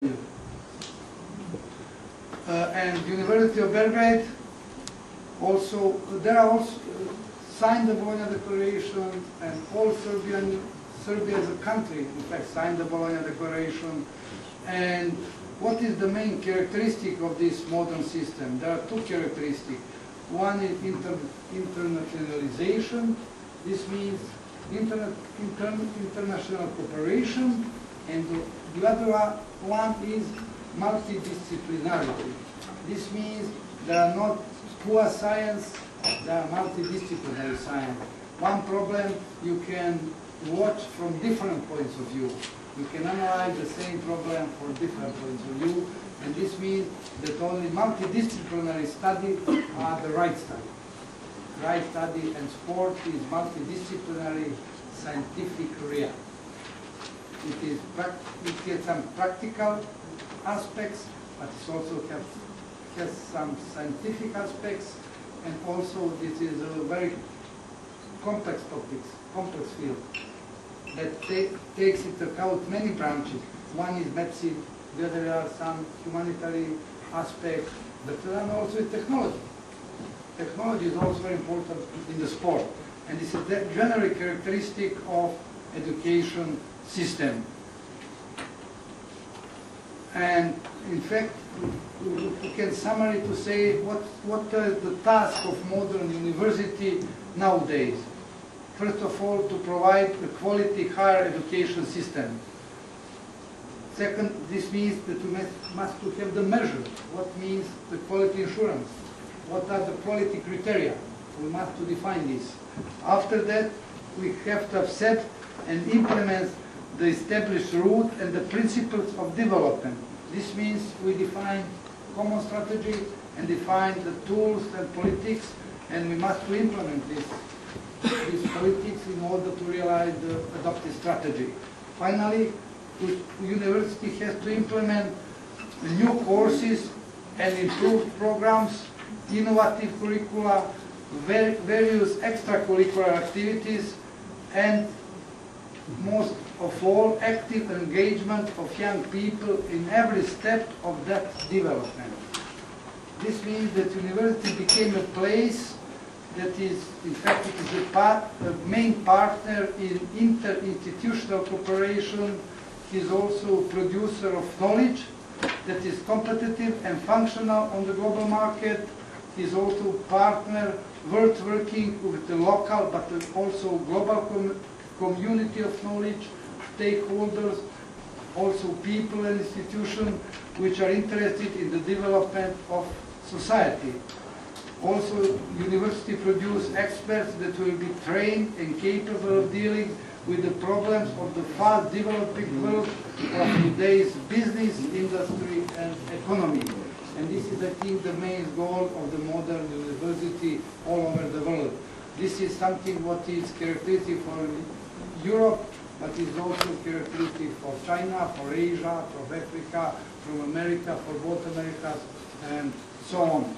And University of Belgrade also, there are also signed the Bologna Declaration, and all Serbia as a country, in fact, signed the Bologna Declaration. And what is the main characteristic of this modern system? There are two characteristics. One is internationalization. This means international cooperation, and the other one is multidisciplinarity. This means there are not pure science, there are multidisciplinary science. One problem you can watch from different points of view. You can analyze the same problem from different points of view, and this means that only multidisciplinary studies are the right study. Right study, and sport is multidisciplinary scientific area. It has some practical aspects, but it also has some scientific aspects, and also this is a very complex topic, complex field that takes into account many branches. One is medicine, the other are some humanitarian aspects, but then also technology. Technology is also very important in the sport, and this is the general characteristic of education system. And in fact, we can summary to say what is the task of modern university nowadays. First of all, to provide a quality higher education system. Second, this means that we must have the measure. What means the quality assurance? What are the quality criteria? We must to define this. After that, we have to accept and implement the established route and the principles of development. This means we define common strategy and define the tools and politics, and we must to implement these politics in order to realize the adopted strategy. Finally, the university has to implement new courses and improved programs, innovative curricula, various extracurricular activities, and most of all, active engagement of young people in every step of that development. This means that university became a place that is, in fact, it is a main partner in inter-institutional cooperation. It is also a producer of knowledge that is competitive and functional on the global market. It is also a partner working with the local but also global community of knowledge, stakeholders, also people and institutions which are interested in the development of society. Also, university produce experts that will be trained and capable of dealing with the problems of the fast developing world of today's business, industry and economy. And this is, I think, the main goal of the modern university all over the world. This is something what is characteristic for Europe, but is also characteristic for China, for Asia, for Africa, from America, for both Americas, and so on.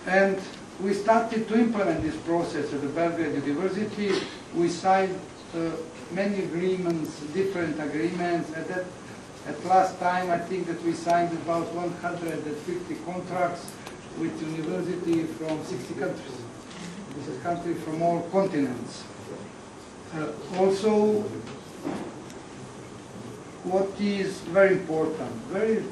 And we started to implement this process at the Belgrade University. We signed many agreements, different agreements. At last time, I think that we signed about 150 contracts with university from 60 countries. This is countries from all continents. Also, what is very important, very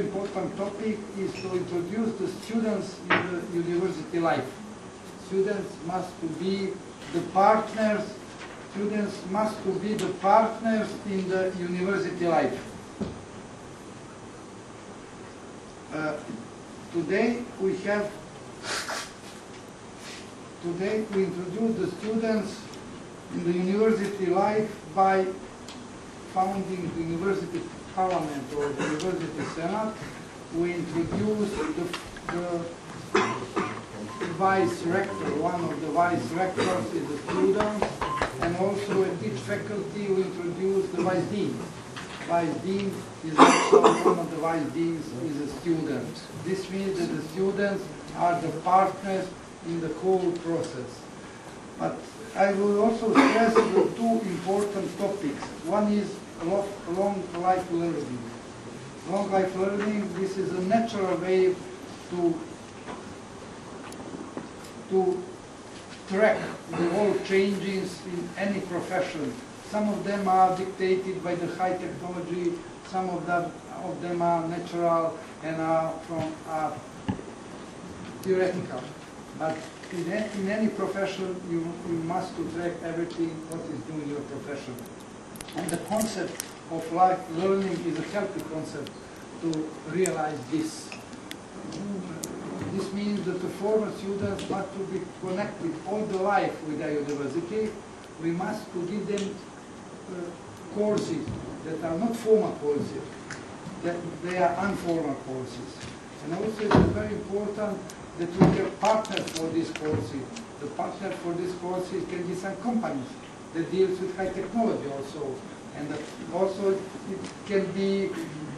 important topic is to introduce the students in the university life. Students must to be the partners. Students must to be the partners in the university life. Today we introduce the students in the university life by founding the university parliament or the university senate. We introduce the vice rector. One of the vice rectors is a student, and also at each faculty we introduce the vice dean. Vice dean is also one of the vice deans is a student. This means that the students are the partners in the whole process. But I will also stress the two important topics. One is long life learning. Long life learning, this is a natural way to track the whole changes in any profession. Some of them are dictated by the high technology, some of them are natural and are theoretical. But in any profession, you must track everything what is doing your profession. And the concept of life learning is a healthy concept to realize this. This means that the former students must to be connected all the life with the university. We must to give them courses that are not formal courses, that they are informal courses. And also it is very important that we have partners for these courses. The partner for these courses can be some companies that deals with high technology also. And also it can be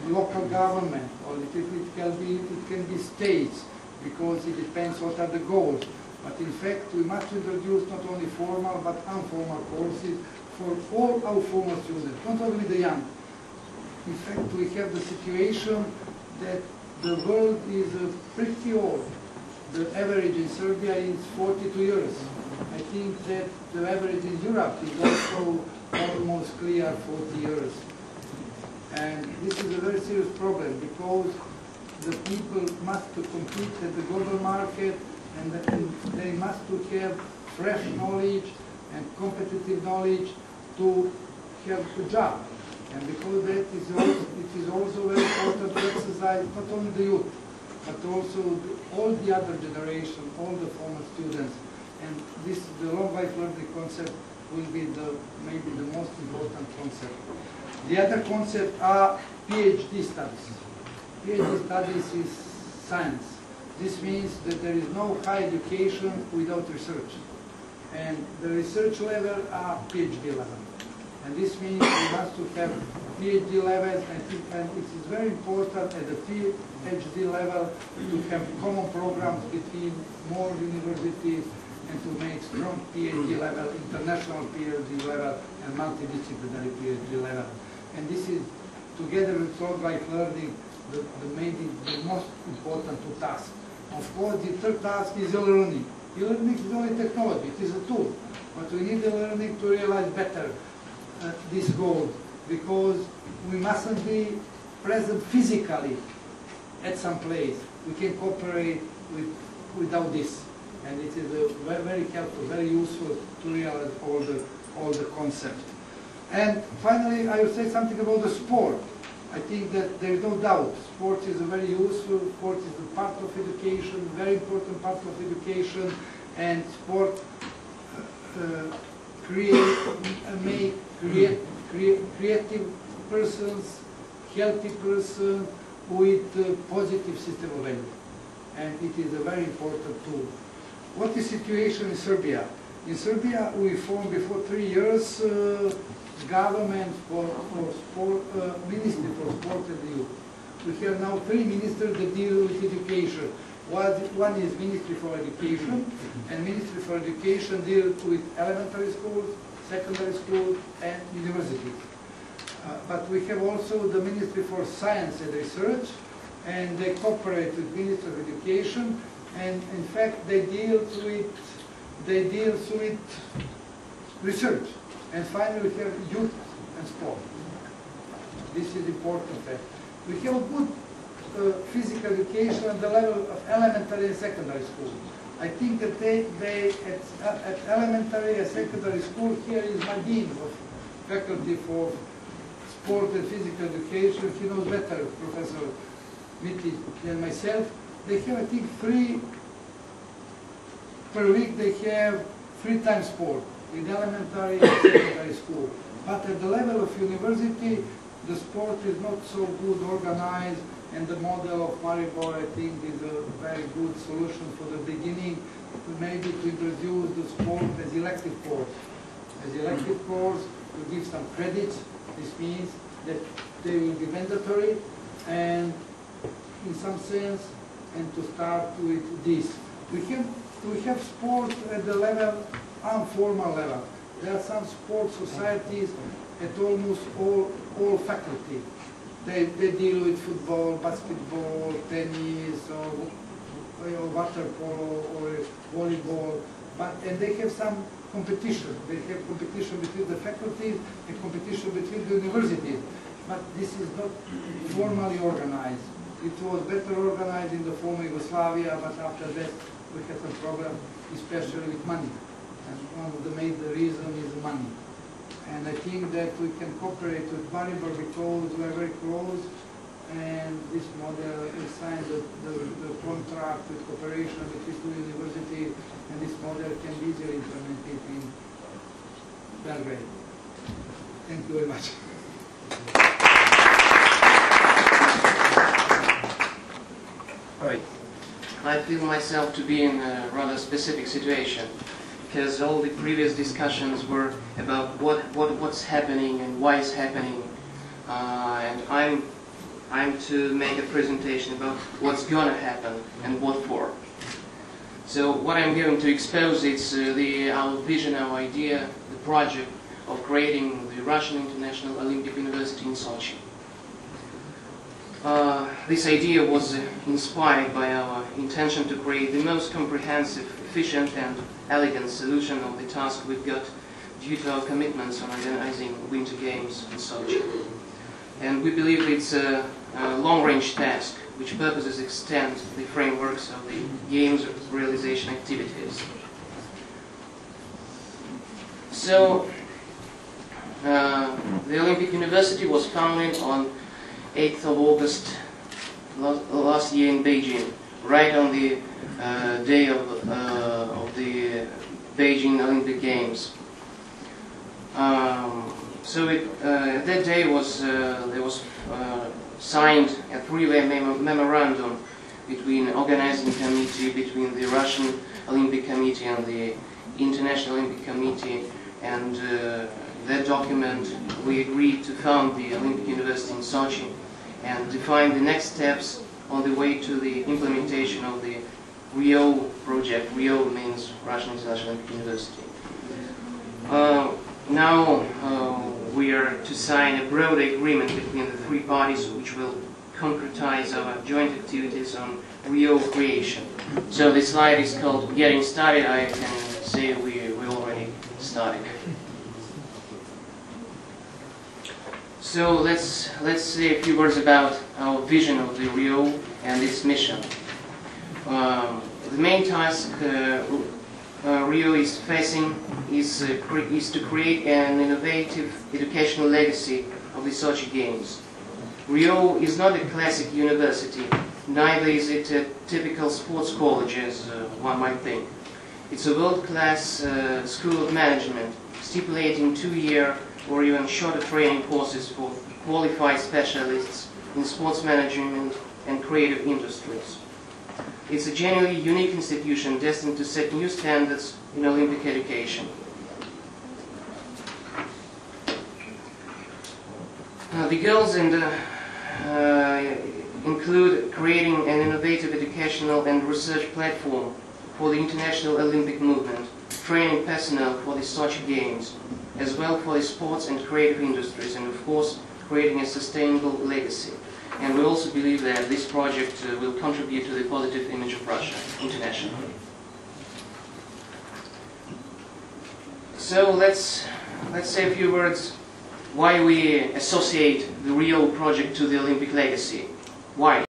local government, or it can be states, because it depends what are the goals. But in fact, we must introduce not only formal but informal courses for all our formal students, not only the young. In fact, we have the situation that the world is pretty old. The average in Serbia is 42 years. I think that the average in Europe is also almost clear 40 years. And this is a very serious problem because the people must compete at the global market, and they must have fresh knowledge and competitive knowledge to have a job. And because that it is also very important to exercise not only the youth, but also all the other generation, all the former students. And the long life learning concept will be maybe the most important concept. The other concept are PhD studies. PhD studies is science. This means that there is no higher education without research. And the research level are PhD level. And this means we must have PhD levels, and it is very important at the PhD level to have common programs between more universities and to make strong PhD level, international PhD level, and multidisciplinary PhD level. And this is, together with long life learning, maybe the most important two tasks. Of course, the third task is e-learning. E-learning is only technology, it is a tool. But we need the learning to realize better this goal, because we mustn't be present physically at some place. We can cooperate without this. And it is very helpful, very useful to realize all the concepts. And finally, I will say something about the sport. I think that there is no doubt sport is very useful, sport is a part of education, very important part of education, and sport make creative persons, healthy person with positive system of value. And it is a very important tool. What is the situation in Serbia? In Serbia, we formed before 3 years government for sport, Ministry for Sport and Youth. We have now 3 ministers that deal with education. One is Ministry for Education, and Ministry for Education deals with elementary schools, secondary schools, and universities. But we have also the Ministry for Science and Research, and they cooperate with Ministry of Education, and in fact they deal with research. And finally we have youth and sport. This is important fact. We have a good physical education at the level of elementary and secondary school. I think that at elementary and secondary school, here is my dean of faculty for sport and physical education. He knows better, Professor Miti, than myself. They have, I think, 3 per week. They have 3 times sport in elementary and secondary school. But at the level of university, the sport is not so good organized, and the model of Maribor, I think, is a very good solution for the beginning, maybe to introduce the sport as elective course. As elective course, to give some credits. This means that they will be mandatory, and in some sense, and to start with this. We have sport at the level informal level. There are some sports societies at almost all faculty. They deal with football, basketball, tennis, or water polo, or volleyball, and they have some competition. They have competition between the faculties and competition between the universities. But this is not formally organized. It was better organized in the former Yugoslavia, but after that we had some problem, especially with money. And one of the main reasons is money. And I think that we can cooperate with Maribor because we are very close, and this model is signed the contract with cooperation between two universities, and this model can be easily implemented in Belgrade. Thank you very much. Right. I feel myself to be in a rather specific situation, because all the previous discussions were about what's happening and why it's happening, and I'm to make a presentation about what's gonna happen and what for. So what I'm going to expose is our vision, our idea, the project of creating the Russian International Olympic University in Sochi. This idea was inspired by our intention to create the most comprehensive, efficient and elegant solution of the task we've got due to our commitments on organizing Winter Games in Sochi. And we believe it's a long-range task which purposes extend the frameworks of the Games realization activities. So, the Olympic University was founded on 8th of August last year in Beijing, right on the day of the Beijing Olympic Games. That day there was signed a three-way memorandum between organizing committee, between the Russian Olympic Committee and the International Olympic Committee, and that document we agreed to found the Olympic University in Sochi and define the next steps on the way to the implementation of the RIO project. RIO means Russian International Olympic University. Now we are to sign a broad agreement between the three parties which will concretize our joint activities on RIO creation. So this slide is called Getting Started. I can say we already started. So let's say a few words about our vision of the RIO and its mission. The main task RIO is facing is to create an innovative educational legacy of the Sochi Games. RIO is not a classic university, neither is it a typical sports college as one might think. It's a world-class school of management, stipulating 2-year or even shorter training courses for qualified specialists in sports management and creative industries. It's a genuinely unique institution destined to set new standards in Olympic education. The goals include creating an innovative educational and research platform for the international Olympic movement, training personnel for the Sochi Games, as well for the sports and creative industries, and of course creating a sustainable legacy. And we also believe that this project will contribute to the positive image of Russia internationally. So let's say a few words why we associate the RIO project to the Olympic legacy. Why?